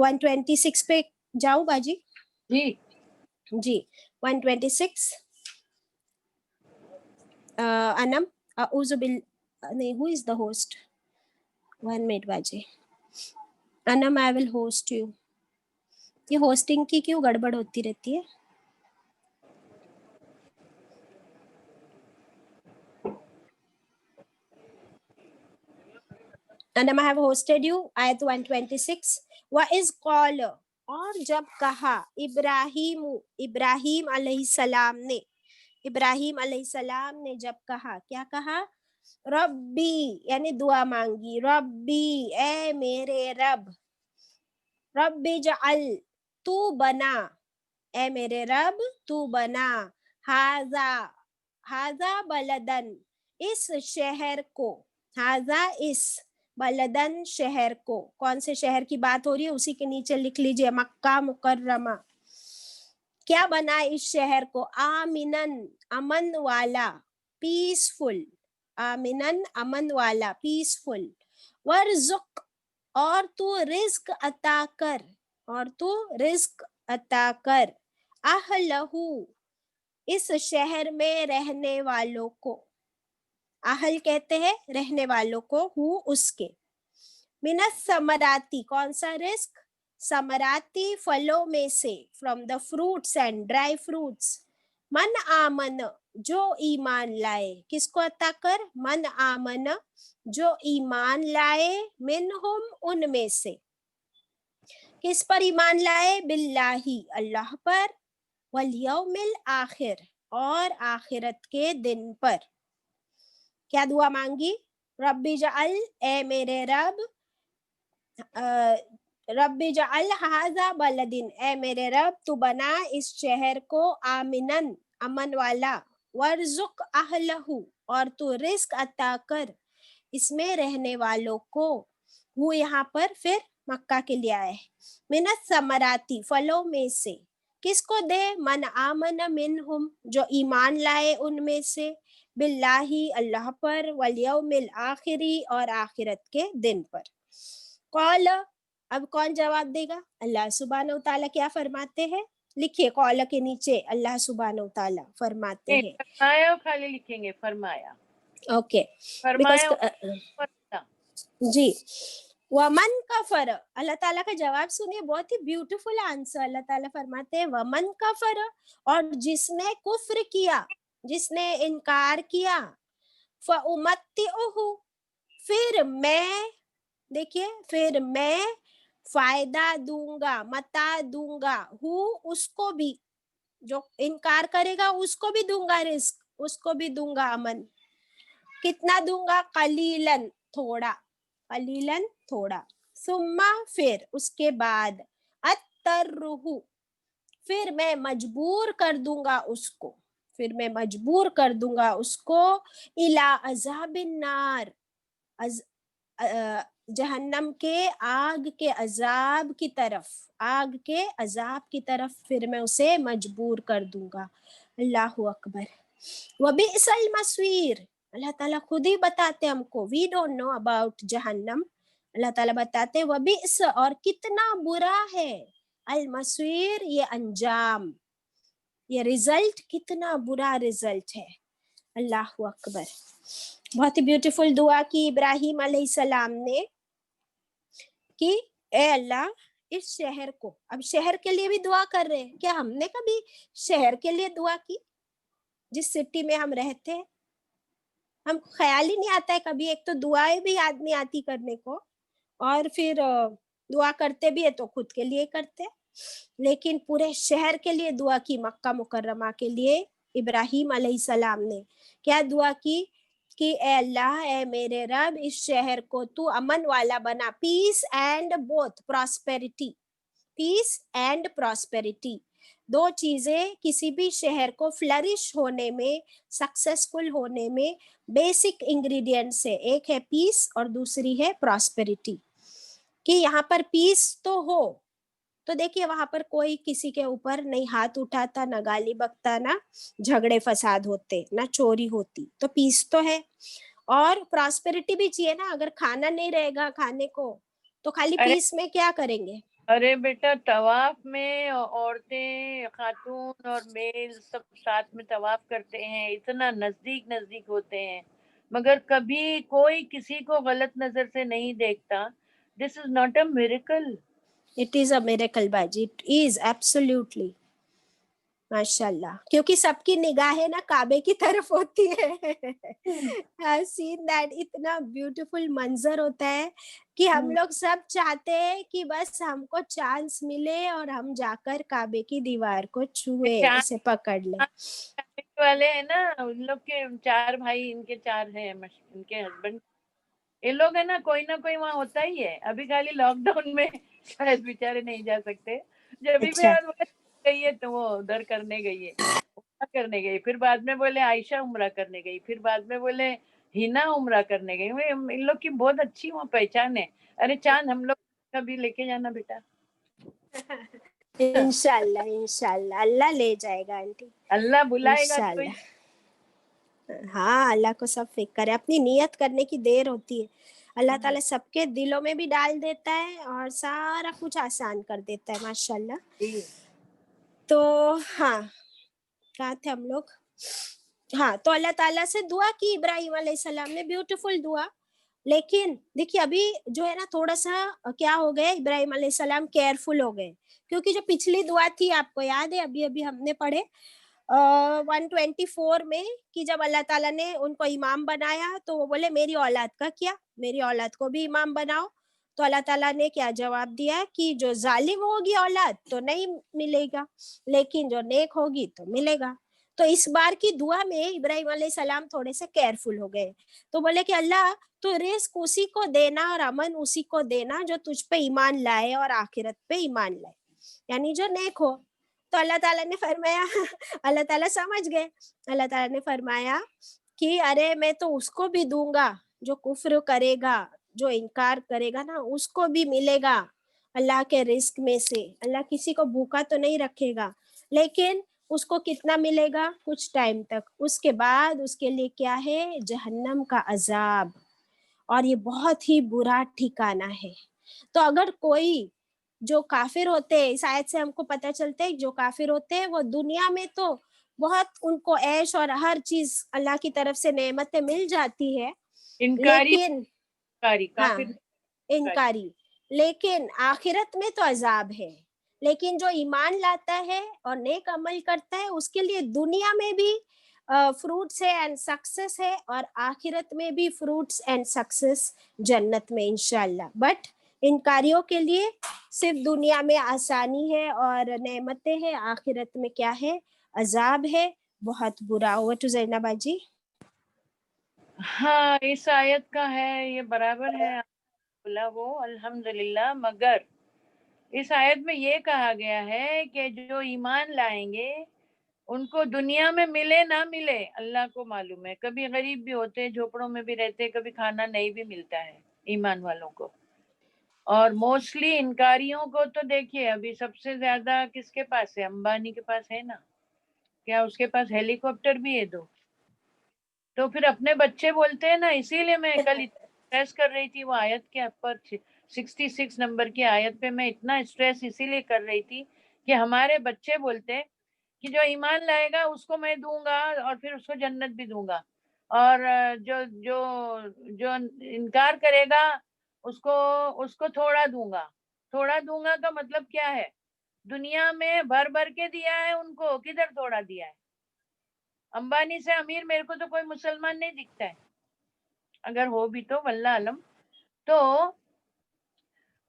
126 पे जाऊं बाजी? जी 126 अनम नहीं, who is the host? 1 minute बाजी. Anam, I will host you. ये होस्टिंग की क्यों गड़बड़ होती रहती है? Anam, I have hosted you. आयत 126. व इज कॉल, और जब कहा, इब्राहिम अलैहिस्सलाम ने जब कहा, क्या कहा? रब्बी, यानी दुआ मांगी, रब्बी, ए मेरे रब, रब्बी जअल, तू बना, ए मेरे रब तू बना, हाजा बलदन, इस शहर को, हाजा इस, बलदन शहर को, कौन से शहर की बात हो रही है उसी के नीचे लिख लीजिए, मक्का मुकर्रमा। क्या बना इस शहर को? आमिनन, अमन वाला, पीसफुल, आमिनन अमन वाला, पीसफुल, वर्जुक, और तू रिज्क अता कर, और तू रिज्क अता कर, अहलहू, इस शहर में रहने वालों को, अहल कहते हैं रहने वालों को, हु उसके, मिनस समराती, कौन सा रिस्क? समराती, फलों में से, from the fruits and dry fruits, मन आमन, जो ईमान लाए, किसको अता कर? मन आमन, जो ईमान लाए, मिनहुम, उनमें से, किस पर ईमान लाए? बिल्लाही, अल्लाह पर, वल यौमिल आखिर, और आखिरत के दिन पर। क्या दुआ मांगी? रब्बी जअल, ए मेरे रब, रब्बी जअल हाजा बलदिन, ए मेरे रब तू बना इस शहर को, आमिनन, अमन वाला, वर्जुक अहलहू, और तू रिस्क अता कर इसमें रहने वालों को, वो यहाँ पर फिर मक्का के लिए आए, मिनस समराती, फलों में से, किसको दे? मन आमन मिनहुम, जो ईमान लाए उनमें से, बिल्लाही, अल्लाह पर, वल यौमिल आखिरी, और आखिरत के दिन पर। कौल, अब कौन जवाब देगा? अल्लाह सुब्हानहू तआला क्या फरमाते हैं? लिखिए कौल के नीचे, अल्लाह सुब्हानहू तआला फरमाते हैं, फरमाया खाली लिखेंगे, फरमाया, ओके, जी, वमन कफर, अल्लाह ताला का जवाब सुनिए, बहुत ही ब्यूटीफुल आंसर। अल्लाह ताला फरमाते हैं वमन कफर, और जिसने कुफ्र किया, जिसने इनकार किया, फउमत्तिउहु, फिर मैं, देखिए, फिर मैं फायदा दूंगा, मता दूंगा, हु, उसको भी, जो इनकार करेगा उसको भी दूंगा रिस्क, उसको भी दूंगा अमन। कितना दूंगा? कलीलन, थोड़ा, कलीलन, थोड़ा, सुम्मा, फिर, उसके बाद, अत्तरुहु, फिर मैं मजबूर कर दूंगा उसको, फिर मैं मजबूर कर दूंगा उसको, इला अज़ाबिन नार, जहन्नम के आग के अजाब की तरफ, आग के अजाब की तरफ फिर मैं उसे मजबूर कर दूंगा। अल्लाहु अकबर। वबिअसल मस्वीर, अल्लाह ताला खुद ही बताते हमको, वी डोंट नो अबाउट जहन्नम, अल्लाह ताला बताते वबिअस, और कितना बुरा है, अल मस्वीर, ये अंजाम, ये रिजल्ट, कितना बुरा रिजल्ट है। अल्लाहु अकबर। बहुत ही ब्यूटीफुल दुआ की इब्राहिम अलैहिस्सलाम ने कि ए अल्लाह, इस शहर को, अब शहर के लिए भी दुआ कर रहे हैं। क्या हमने कभी शहर के लिए दुआ की? जिस सिटी में हम रहते हैं, हम ख्याल ही नहीं आता है कभी, एक तो दुआएं भी याद नहीं आती करने को, और फिर दुआ करते भी है तो खुद के लिए करते हैं, लेकिन पूरे शहर के लिए दुआ की, मक्का मुकर्रमा के लिए इब्राहिम अलैहिस्सलाम ने क्या दुआ की कि ए अल्लाह, ए मेरे रब, इस शहर को तू अमन वाला बना, peace and both prosperity, peace and prosperity, दो चीजें किसी भी शहर को फ्लरिश होने में, सक्सेसफुल होने में बेसिक इंग्रेडिएंट्स है, एक है पीस और दूसरी है प्रॉस्पेरिटी, कि यहाँ पर पीस तो हो, तो देखिए वहां पर कोई किसी के ऊपर नहीं हाथ उठाता, ना गाली बकता, ना झगड़े फसाद होते, ना चोरी होती, तो पीस तो है। और प्रॉस्पेरिटी भी चाहिए ना, अगर खाना नहीं रहेगा खाने को तो खाली पीस में क्या करेंगे? अरे बेटा, तवाफ में औरतें, खातून और मेल सब साथ में तवाफ करते हैं, इतना नजदीक नजदीक होते हैं, मगर कभी कोई किसी को गलत नजर से नहीं देखता. This is not a miracle. It is a miracle, बाजी. It is absolutely. माशाल्लाह, क्योंकि सबकी निगाहें ना काबे की तरफ होती है. I seen that. इतना ब्यूटीफुल मंजर होता है कि हम लोग सब चाहते हैं कि बस हमको चांस मिले और हम जाकर काबे की दीवार को छुए, उसे पकड़ ले. वाले है ना, उन लोग के 4 भाई, इनके 4 हैं, इनके हस्बैंड, ये लोग है ना कोई वहाँ होता ही है. अभी खाली लॉकडाउन में शायद बेचारे नहीं जा सकते. जब भी अच्छा. गई है तो वो उधर करने गई है, उम्रा करने गई. फिर बाद में बोले आयशा उम्रा करने गई. फिर बाद में बोले हिना उम्रा करने गई. इन लोग की बहुत अच्छी वहाँ पहचान है. अरे चांद, हम लोग कभी लेके जाना बेटा. इंशाल्लाह इंशाल्लाह अल्लाह ले जाएगा आंटी. अल्लाह बुलाएगा तो इंशाल्लाह. हाँ, अल्लाह को सब फिक्र है. अपनी नियत करने की देर होती है. अल्लाह ताला सबके दिलों में भी डाल देता है और सारा कुछ आसान कर देता है. माशाल्लाह. जी. तो हाँ, कहाँ थे हम लोग? हाँ, तो अल्लाह ताला से दुआ की इब्राहिम अलैहिस्सलाम ने, ब्यूटीफुल दुआ. लेकिन देखिए अभी जो है ना, थोड़ा सा क्या हो गए, इब्राहिम अलैहिस्सलाम केयरफुल हो गए. क्योंकि जो पिछली दुआ थी, आपको याद है, अभी अभी हमने पढ़े 124 में, कि जब अल्लाह ताला ने उनको इमाम बनाया तो वो बोले मेरी औलाद का क्या, मेरी औलाद को भी इमाम बनाओ. तो अल्लाह ताला ने क्या जवाब दिया कि जो जालिम होगी औलाद तो नहीं मिलेगा, लेकिन जो नेक होगी तो मिलेगा. तो इस बार की दुआ में इब्राहिम अलैहिस्सलाम थोड़े से केयरफुल हो गए. तो बोले कि अल्लाह, तो रिस्क उसी को देना और अमन उसी को देना जो तुझ पे ईमान लाए और आखिरत पे ईमान लाए, यानी जो नेक हो. तो अल्लाह ताला ने फरमाया अल्लाह ताला समझ गए. अल्लाह ताला ने फरमाया कि अरे मैं तो उसको भी दूंगा जो कुफ्र करेगा, जो इनकार करेगा ना, उसको भी मिलेगा अल्लाह के रिस्क में से. अल्लाह किसी को भूखा तो नहीं रखेगा, लेकिन उसको कितना मिलेगा, कुछ टाइम तक. उसके बाद उसके लिए क्या है, जहन्नम का अजाब. और ये बहुत ही बुरा ठिकाना है. तो अगर कोई जो काफिर होते हैं, शायद से हमको पता चलता है जो काफिर होते हैं वो दुनिया में तो बहुत उनको ऐश और हर चीज अल्लाह की तरफ से नेमतें मिल जाती है, इनकारी. लेकिन हाँ, काफिर. इनकारी. लेकिन आखिरत में तो अजाब है. लेकिन जो ईमान लाता है और नेक अमल करता है, उसके लिए दुनिया में भी फ्रूट्स है एंड सक्सेस है, और आखिरत में भी फ्रूट्स एंड सक्सेस जन्नत में इंशाल्लाह. बट इनकारियों के लिए सिर्फ दुनिया में आसानी है और नेमतें हैं, आखिरत में क्या है, अजाब है, बहुत बुरा. ओवर टू ज़ैनबा जी. हाँ, इस आयत का है, ये बराबर है बोला वो, अल्हम्दुलिल्लाह. मगर इस आयत में ये कहा गया है कि जो ईमान लाएंगे उनको दुनिया में मिले ना मिले अल्लाह को मालूम है. कभी गरीब भी होते हैं, झोपड़ों में भी रहते हैं, कभी खाना नहीं भी मिलता है ईमान वालों को. और मोस्टली इनकारियों को तो देखिए, अभी सबसे ज्यादा किसके पास है, अंबानी के पास है ना. क्या उसके पास हेलीकॉप्टर भी है 2. तो फिर अपने बच्चे बोलते हैं ना. इसीलिए मैं कल स्ट्रेस कर रही थी वो आयत के ऊपर, 66 नंबर की आयत पे मैं इतना स्ट्रेस इसीलिए कर रही थी कि हमारे बच्चे बोलते हैं कि जो ईमान लाएगा उसको मैं दूंगा और फिर उसको जन्नत भी दूंगा, और जो जो जो इनकार करेगा उसको उसको थोड़ा दूंगा. थोड़ा दूंगा का मतलब क्या है, दुनिया में भर भर के दिया है उनको, किधर थोड़ा दिया है. अंबानी से अमीर मेरे को तो कोई मुसलमान नहीं दिखता है, अगर हो भी तो वल्लाह आलम. तो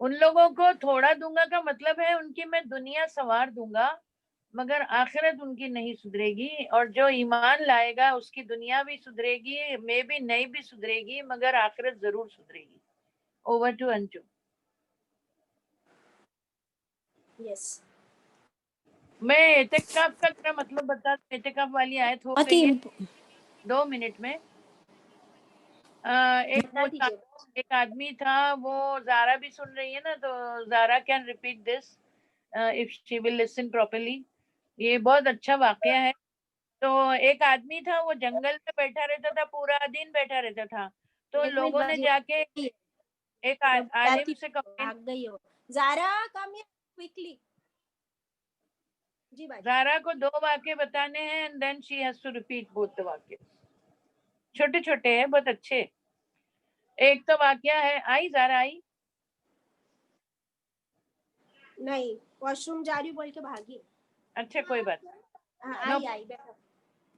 उन लोगों को थोड़ा दूंगा का मतलब है उनकी मैं दुनिया संवार दूंगा, मगर आखिरत उनकी नहीं सुधरेगी. और जो ईमान लाएगा उसकी दुनिया भी सुधरेगी, मे भी नहीं भी सुधरेगी, मगर आखिरत जरूर सुधरेगी. Over to Anju. यस. मैं एतेकाफ का तेरा मतलब बता. एतेकाफ वाली आयत हो गई है 2 मिनट में. एक आदमी था, वो जारा भी सुन रही है ना, तो Zara can repeat this if she will listen properly. ये बहुत अच्छा वाकया है. तो एक आदमी था, वो जंगल में बैठा रहता था, पूरा दिन बैठा रहता था. तो लोगों ने जाके एक आलिम से कंप्लेन. भाग गई हो. ज़ारा कम क्विकली. जी बाजी. ज़ारा को 2 वाक्य बताने हैं and then she has to repeat both the वाक्य. छोटे छोटे हैं, बहुत अच्छे. एक तो वाक्य है, आई ज़ारा आई? नहीं, वॉशरूम जा रही बोल के भागी. अच्छा कोई बात. आई आई बेटा.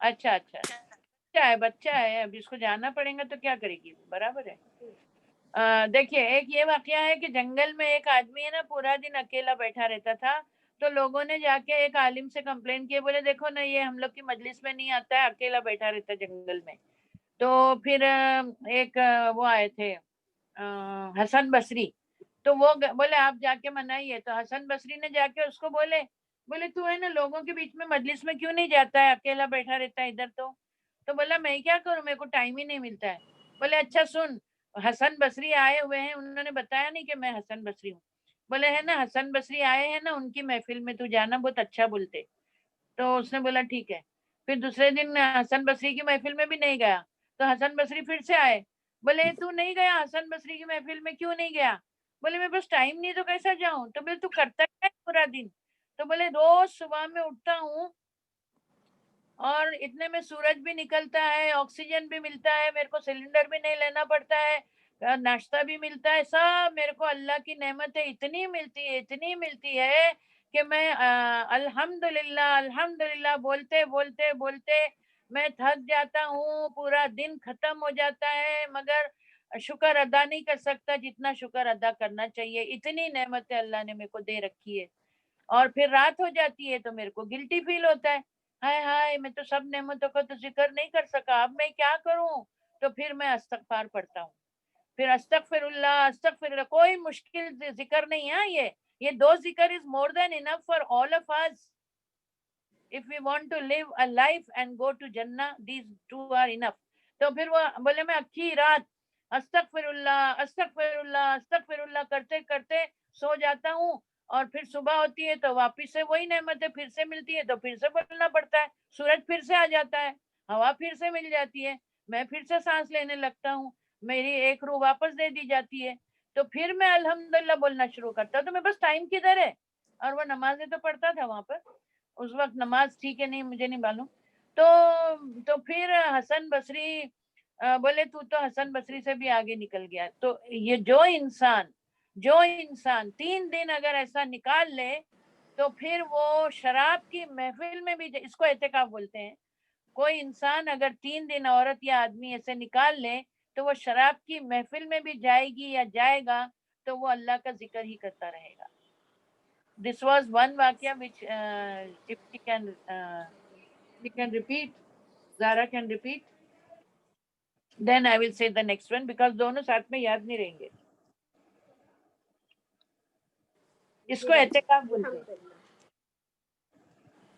अच्छा बच्चा है, अभी इसको जाना पड़ेगा तो क्या करेगी, बराबर है. देखिए, एक ये वाकया है कि जंगल में एक आदमी है ना, पूरा दिन अकेला बैठा रहता था. तो लोगों ने जाके एक आलिम से कंप्लेन किए, बोले देखो ना, ये हम लोग की मजलिस में नहीं आता है, अकेला बैठा रहता है जंगल में. तो फिर एक वो आए थे हसन बसरी. तो वो बोले आप जाके मनाइए. तो हसन बसरी ने जाके उसको बोले तू है ना लोगों के बीच में मजलिस में क्यों नहीं जाता है, अकेला बैठा रहता है इधर. तो बोला मैं क्या करूं, मेरे को टाइम ही नहीं मिलता है. बोले अच्छा सुन, हसन बसरी आए हुए हैं, उन्होंने बताया नहीं कि मैं हसन बसरी हूँ. बोले है ना हसन बसरी आए हैं ना, उनकी महफिल में तू जाना, बहुत अच्छा बोलते. तो उसने बोला ठीक है. फिर दूसरे दिन हसन बसरी की महफिल में भी नहीं गया. तो हसन बसरी फिर से आए. बोले तू नहीं गया हसन बसरी की महफिल में, क्यों नहीं गया? बोले मेरे पास टाइम नहीं, तो कैसा जाऊं? तो बोले तू करता क्या है पूरा दिन? तो बोले रोज सुबह में उठता हूँ और इतने में सूरज भी निकलता है, ऑक्सीजन भी मिलता है, मेरे को सिलेंडर भी नहीं लेना पड़ता है, नाश्ता भी मिलता है, सब मेरे को अल्लाह की नेमत है, इतनी मिलती है कि मैं अल्हम्दुलिल्लाह अल्हम्दुलिल्लाह बोलते बोलते बोलते मैं थक जाता हूँ, पूरा दिन खत्म हो जाता है, मगर शुक्र अदा नहीं कर सकता जितना शुक्र अदा करना चाहिए. इतनी नेमतें अल्लाह ने मेरे को दे रखी है. और फिर रात हो जाती है तो मेरे को गिल्टी फील होता है, हाय हाय मैं तो सब नेमतों का तो जिक्र नहीं कर सका, अब मैं क्या करूं? तो फिर मैं इस्तगफार पढ़ता हूँ. फिर अस्तगफिरुल्लाह, कोई मुश्किल जिक्र नहीं है ये 2 जिक्र is more than enough for all of us. If we want to live a life and go to जन्नत, दीज 2 आर इनफ. तो फिर वो बोले मैं अक्खी रात अस्तगफिरुल्लाह करते करते सो जाता हूँ. और फिर सुबह होती है तो वापिस से वही नेमतें फिर से मिलती है, तो फिर से बोलना पड़ता है. सूरज फिर से आ जाता है, हवा फिर से मिल जाती है, मैं फिर से सांस लेने लगता हूँ, मेरी एक रूह वापस दे दी जाती है. तो फिर मैं अल्हम्दुलिल्लाह बोलना शुरू करता हूँ. तो मेरे पास टाइम किधर है? और वो नमाजें तो पढ़ता था वहां पर, उस वक्त नमाज ठीक है नहीं मुझे नहीं मालूम. तो फिर हसन बसरी बोले तू तो हसन बसरी से भी आगे निकल गया. तो ये जो इंसान 3 दिन अगर ऐसा निकाल ले, तो फिर वो शराब की महफिल में भी, इसको एतिकाफ बोलते हैं, कोई इंसान अगर 3 दिन औरत या आदमी ऐसे निकाल ले, तो वो शराब की महफिल में भी जाएगी या जाएगा, तो वो अल्लाह का जिक्र ही करता रहेगा. This was one vakya which if she can repeat, Zara can repeat, then I will say the next one, because दोनों साथ में याद नहीं रहेंगे. इसको एतिकाफ बोलते हैं.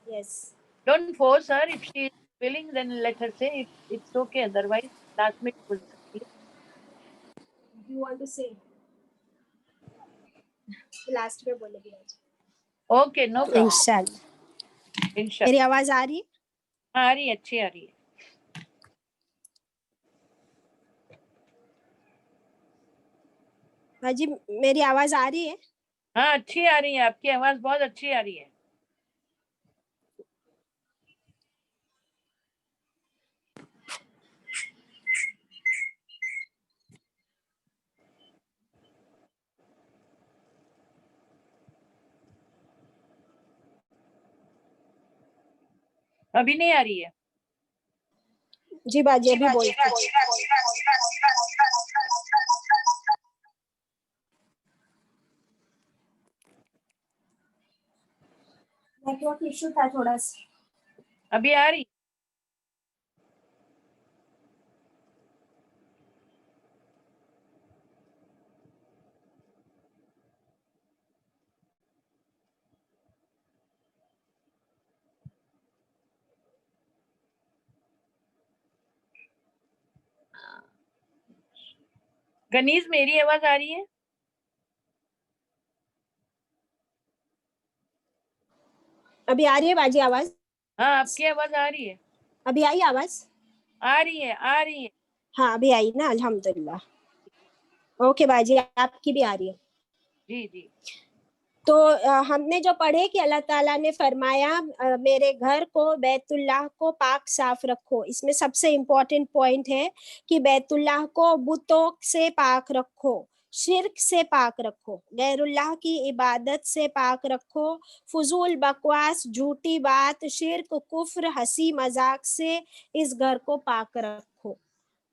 Yes. Don't force her. If she is willing, then let her say. It's okay. Otherwise, last में बोल सकती है. You want to say? Last में बोलेगी आज. Okay, no problem. इंशाल्लाह. मेरी आवाज आ रही है? आ रही है, अच्छी आ रही है. हाँ जी, मेरी आवाज आ रही है? हाँ अच्छी आ रही है, आपकी आवाज बहुत अच्छी आ रही है. अभी नहीं आ रही है? जी बाजी अभी बोल. नेटवर्क इशू था थोड़ा सा. अभी आ रही? गनीज मेरी आवाज आ रही है? अभी आ रही है बाजी आवाज? हाँ आपकी आवाज आ रही है. अभी आई आवाज? आ रही है. हाँ अभी आई ना, अल्हम्दुलिल्लाह. ओके बाजी आपकी भी आ रही है. जी. तो हमने जो पढ़े कि अल्लाह ताला ने फरमाया मेरे घर को बैतुल्लाह को पाक साफ रखो, इसमें सबसे इम्पोर्टेंट पॉइंट है कि बैतुल्लाह को बुतों से पाक रखो, शिर्क से पाक रखो, गैरुल्लाह की इबादत से पाक रखो, फजूल बकवास, झूठी बात, शिर्क, कुफ्र, हंसी मजाक से इस घर को पाक रखो।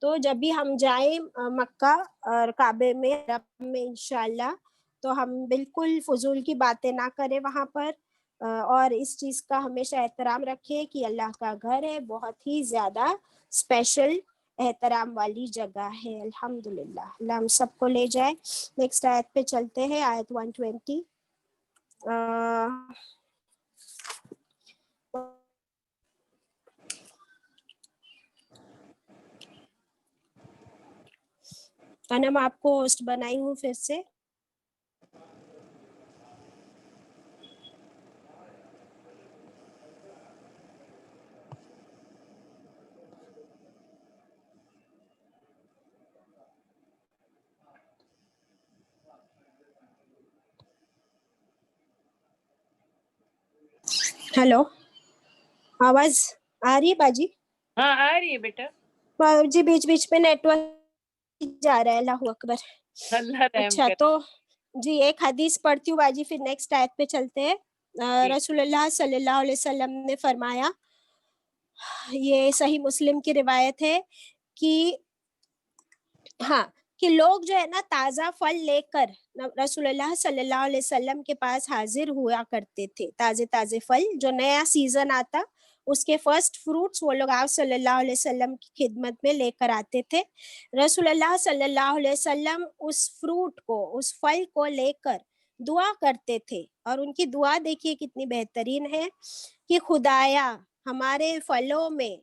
तो जब भी हम जाएं मक्का और काबे में इंशाल्लाह, तो हम बिल्कुल फजूल की बातें ना करें वहाँ पर, और इस चीज़ का हमेशा एहतराम रखें कि अल्लाह का घर है, बहुत ही ज़्यादा स्पेशल एहतराम वाली जगह है। अल्हम्दुलिल्लाह, अल्लाह हम सबको ले जाए। नेक्स्ट आयत पे चलते हैं, आयत 120। मैं आपको होस्ट बनाई हूँ फिर से। हेलो, आवाज आ रही है बाजी? हाँ आ रही है बेटा। बाजी बीच बीच में नेटवर्क जा रहा है, अल्लाह अकबर। अल्लाह रहम अच्छा, करे। तो जी एक हदीस पढ़ती हूँ बाजी, फिर नेक्स्ट आयत पे चलते हैं। रसूलुल्लाह सल्लल्लाहु अलैहि वसल्लम ने फरमाया, ये सही मुस्लिम की रिवायत है कि हाँ, कि लोग जो है ना ताजा फल लेकर रसूलुल्लाह सल्लल्लाहु अलैहि वसल्लम के पास हाजिर हुआ करते थे। ताजे ताजे फल, जो नया सीजन आता उसके फर्स्ट फ्रूट्स वो लोग आप सल्लल्लाहु अलैहि वसल्लम की खिदमत में लेकर आते थे। रसूलुल्लाह सल्लल्लाहु अलैहि वसल्लम उस फ्रूट को, उस फल को लेकर दुआ करते थे, और उनकी दुआ देखिए कितनी बेहतरीन है कि खुदाया हमारे फलों में,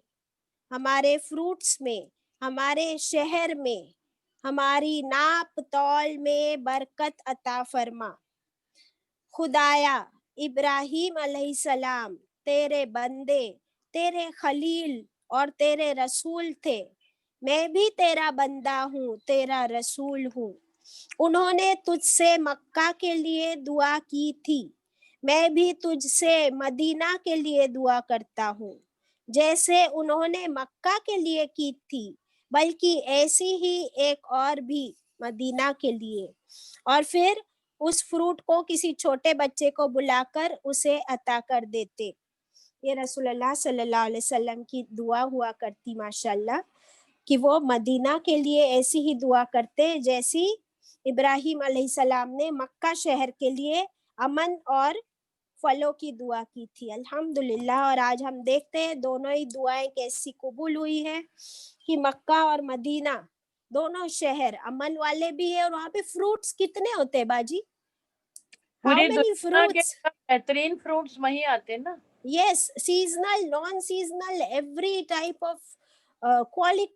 हमारे फ्रूट्स में, हमारे शहर में, हमारी नाप तौल में बरकत अता फरमा। खुदाया इब्राहिम अलैहिस्सलाम तेरे बंदे, तेरे खलील और तेरे रसूल थे, मैं भी तेरा बंदा हूँ, तेरा रसूल हूँ। उन्होंने तुझसे मक्का के लिए दुआ की थी, मैं भी तुझसे मदीना के लिए दुआ करता हूँ, जैसे उन्होंने मक्का के लिए की थी, बल्कि ऐसी ही एक और भी मदीना के लिए। और फिर उस फ्रूट को किसी छोटे बच्चे को बुलाकर उसे अता कर देते। ये रसूलुल्लाह सल्लल्लाहु अलैहि वसल्लम की दुआ हुआ करती माशाल्लाह, कि वो मदीना के लिए ऐसी ही दुआ करते जैसी इब्राहिम अलैहिस्सलाम ने मक्का शहर के लिए अमन और फलों की दुआ की थी। अल्हम्दुलिल्लाह, और आज हम देखते हैं दोनों ही दुआएं कैसी कबूल हुई है कि मक्का और मदीना दोनों शहर अमन वाले भी है, और वहाँ पे फ्रूट्स कितने होते हैं बाजी? हाउ पूरी मेनी दुनिया के फ्रूट्स? सब बेहतरीन फ्रूट्स वहीं आते हैं ना। Yes, seasonal, non-seasonal, every type of quality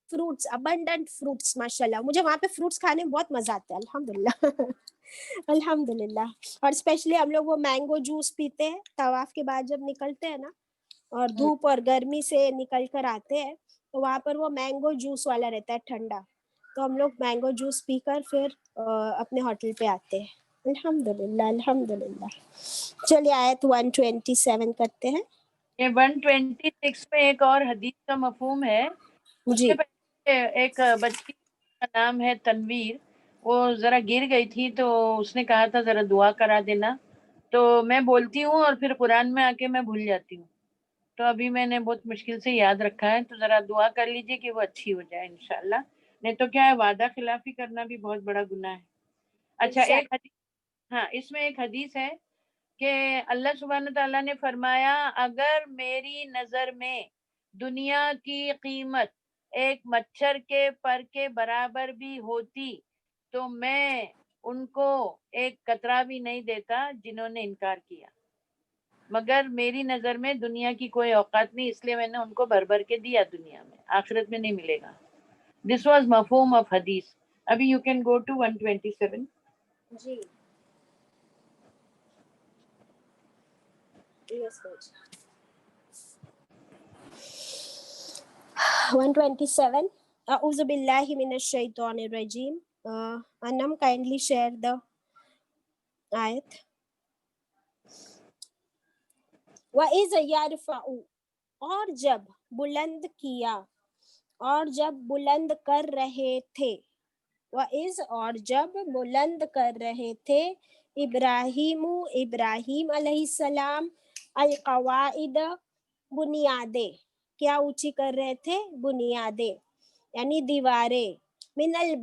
fruits, abundant fruits, माशाल्लाह। मुझे वहाँ पे फ्रूट्स खाने में बहुत मजा आता है, अल्हम्दुलिल्लाह। अल्हम्दुलिल्लाह। और स्पेशली हम लोग वो मैंगो जूस पीते हैं तवाफ के बाद जब निकलते हैं ना, और धूप और गर्मी से निकल कर आते हैं, तो वहाँ पर वो मैंगो जूस वाला रहता है ठंडा, तो हम लोग मैंगो जूस पीकर फिर अपने होटल पे आते हैं। अल्हम्दुलिल्लाह, अल्हम्दुलिल्लाह। चलिए आयत 127 करते हैं। ये 126 में एक और हदीस का मफहूम है। उससे जी पहले एक बच्ची का नाम है तनवीर, वो जरा गिर गई थी, तो उसने कहा था जरा दुआ करा देना। तो मैं बोलती हूँ और फिर कुरान में आके मैं भूल जाती हूँ, तो अभी मैंने बहुत मुश्किल से याद रखा है। तो जरा दुआ कर लीजिए कि वो अच्छी हो जाए इंशाल्लाह। नहीं तो क्या है, वादा खिलाफी करना भी बहुत बड़ा गुनाह है। अच्छा, एक हदीस, हाँ इसमें एक हदीस है कि अल्लाह सुब्हान तआला ने फरमाया, अगर मेरी नजर में दुनिया की कीमत एक मच्छर के पर के बराबर भी होती तो मैं उनको एक कतरा भी नहीं देता जिन्होंने इनकार किया, मगर मेरी नजर में दुनिया की कोई औकात नहीं, इसलिए मैंने उनको भर भर के दिया, दुनिया में, आखिरत में नहीं मिलेगा। दिस वाज मफहूम ऑफ हदीस। अभी यू कैन गो टू 127। जी, yes, coach. 127. A'udhu billahi minash shaitanir rajim. Anam, kindly share the आयत वइज़ यरफ़उ, और जब बुलंद किया, और जब बुलंद कर रहे थे, वइज़ और जब बुलंद कर रहे थे, इब्राहीम अलैहिस्सलाम अलकवाइद, बुनियादे, क्या ऊंची कर रहे थे, बुनियादे यानी दीवारें, मिनल